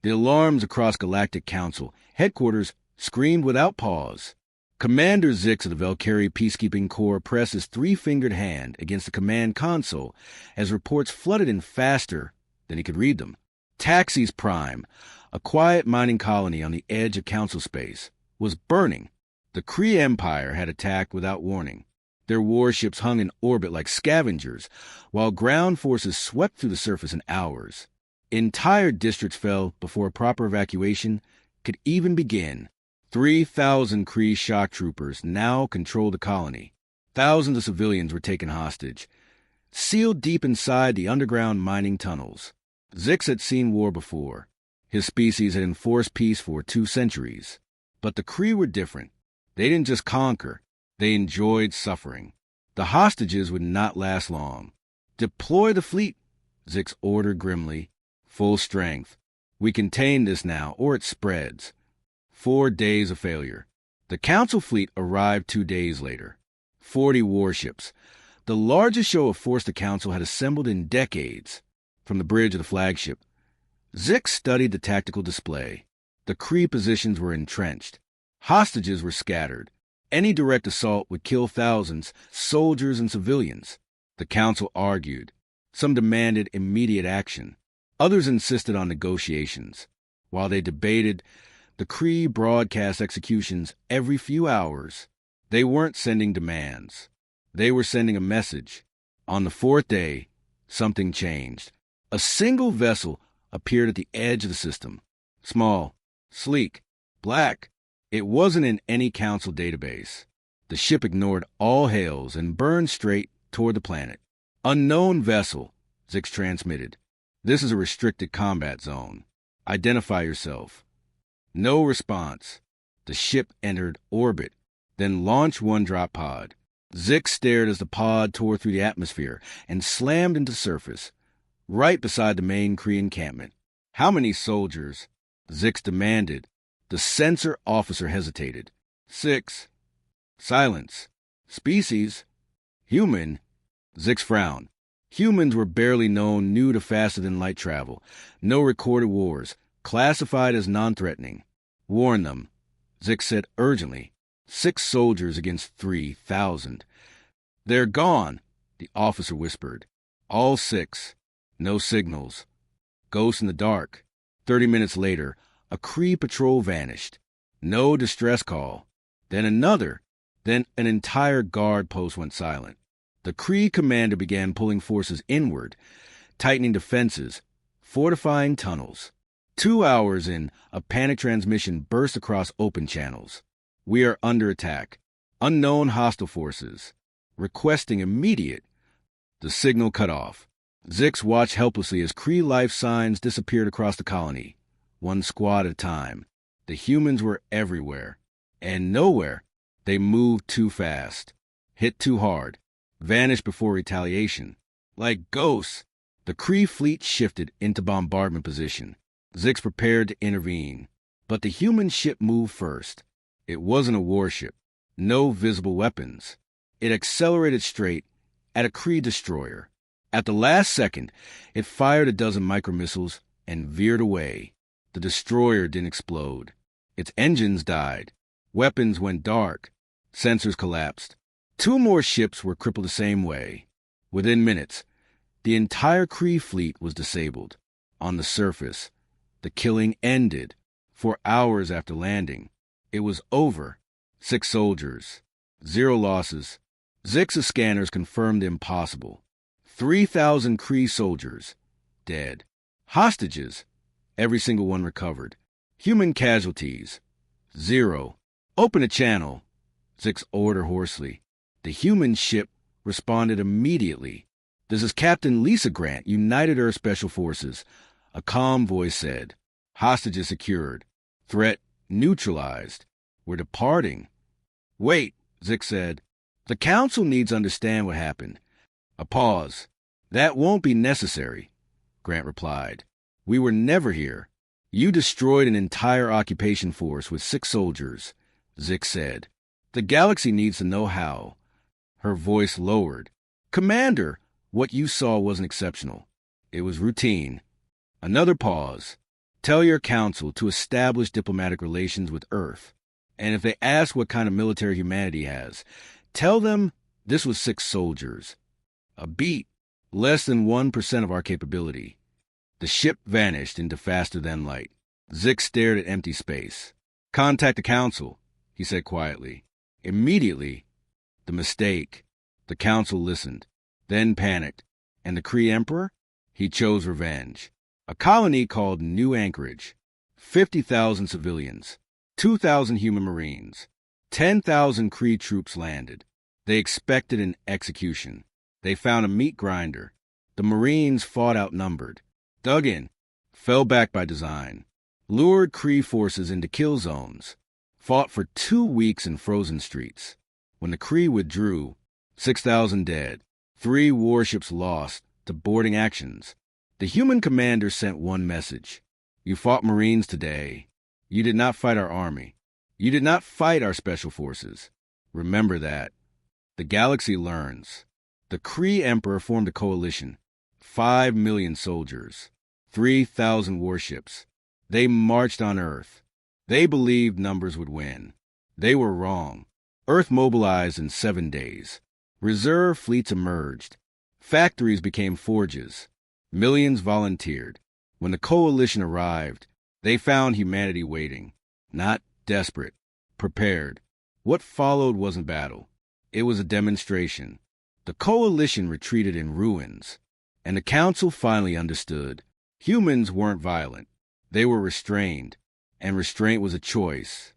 The alarms across Galactic Council headquarters screamed without pause. Commander Zix of the Valkyrie Peacekeeping Corps pressed his three-fingered hand against the command console as reports flooded in faster than he could read them. Taxis Prime, a quiet mining colony on the edge of Council space, was burning. The Kree Empire had attacked without warning. Their warships hung in orbit like scavengers, while ground forces swept through the surface in hours. Entire districts fell before a proper evacuation could even begin. 3,000 Kree shock troopers now controlled the colony. Thousands of civilians were taken hostage, sealed deep inside the underground mining tunnels. Zix had seen war before. His species had enforced peace for 2 centuries. But the Kree were different. They didn't just conquer, they enjoyed suffering. The hostages would not last long. "Deploy the fleet," Zix ordered grimly. "Full strength. We contain this now, or it spreads." 4 days of failure. The Council fleet arrived 2 days later. 40 warships. The largest show of force the Council had assembled in decades. From the bridge of the flagship, Zix studied the tactical display. The Kree positions were entrenched. Hostages were scattered. Any direct assault would kill thousands, soldiers and civilians. The Council argued. Some demanded immediate action. Others insisted on negotiations. While they debated, the Kree broadcast executions every few hours. They weren't sending demands. They were sending a message. On the 4th day, something changed. A single vessel appeared at the edge of the system. Small, sleek, black. It wasn't in any Council database. The ship ignored all hails and burned straight toward the planet. "Unknown vessel," Zix transmitted. "This is a restricted combat zone. Identify yourself." No response. The ship entered orbit, then launched one drop pod. Zix stared as the pod tore through the atmosphere and slammed into surface, right beside the main Kree encampment. "How many soldiers?" Zix demanded. The censor officer hesitated. 6. Silence. "Species?" "Human." Zix frowned. Humans were barely known, new to faster-than-light travel. No recorded wars, classified as non-threatening. "Warn them," Zix said urgently. 6 soldiers against 3,000. "They're gone," the officer whispered. "All 6. No signals. Ghosts in the dark." 30 minutes later, a Kree patrol vanished. No distress call. Then another. Then an entire guard post went silent. The Kree commander began pulling forces inward, tightening defenses, fortifying tunnels. 2 hours in, a panic transmission burst across open channels. "We are under attack. Unknown hostile forces. Requesting immediate." The signal cut off. Zix watched helplessly as Kree life signs disappeared across the colony, one squad at a time. The humans were everywhere. And nowhere. They moved too fast. Hit too hard. Vanished before retaliation. Like ghosts. The Kree fleet shifted into bombardment position. Zix prepared to intervene. But the human ship moved first. It wasn't a warship. No visible weapons. It accelerated straight at a Kree destroyer. At the last second, it fired a dozen micromissiles and veered away. The destroyer didn't explode. Its engines died. Weapons went dark. Sensors collapsed. 2 more ships were crippled the same way. Within minutes, the entire Kree fleet was disabled. On the surface, the killing ended. For hours after landing, it was over. 6 soldiers. 0 losses. Zix's scanners confirmed the impossible. 3,000 Kree soldiers. Dead. Hostages. Every single one recovered. Human casualties. 0. "Open a channel," Zix ordered hoarsely. The human ship responded immediately. "This is Captain Lisa Grant, United Earth Special Forces," a calm voice said. "Hostages secured. Threat neutralized. We're departing." "Wait," Zix said. "The Council needs to understand what happened." A pause. "That won't be necessary," Grant replied. "We were never here. You destroyed an entire occupation force with 6 soldiers," Zix said. "The galaxy needs to know how." Her voice lowered. "Commander, what you saw wasn't exceptional. It was routine." Another pause. Tell your council to establish diplomatic relations with Earth. And if they ask what kind of military humanity has, tell them this was 6 soldiers. A beat, less than 1% of our capability. The ship vanished into faster than light. Zix stared at empty space. Contact the council, he said quietly. Immediately, the mistake. The council listened, then panicked. And the Kree Emperor? He chose revenge. A colony called New Anchorage. 50,000 civilians. 2,000 human marines. 10,000 Kree troops landed. They expected an execution. They found a meat grinder. The marines fought outnumbered. Dug in. Fell back by design. Lured Kree forces into kill zones. Fought for 2 weeks in frozen streets. When the Kree withdrew, 6,000 dead. 3 warships lost to boarding actions. The human commander sent one message. You fought Marines today. You did not fight our army. You did not fight our special forces. Remember that. The galaxy learns. The Kree Emperor formed a coalition. 5 million soldiers. 3,000 warships. They marched on Earth. They believed numbers would win. They were wrong. Earth mobilized in 7 days. Reserve fleets emerged. Factories became forges. Millions volunteered. When the coalition arrived, they found humanity waiting. Not desperate. Prepared. What followed wasn't battle. It was a demonstration. The coalition retreated in ruins. And the council finally understood. Humans weren't violent. They were restrained. And restraint was a choice.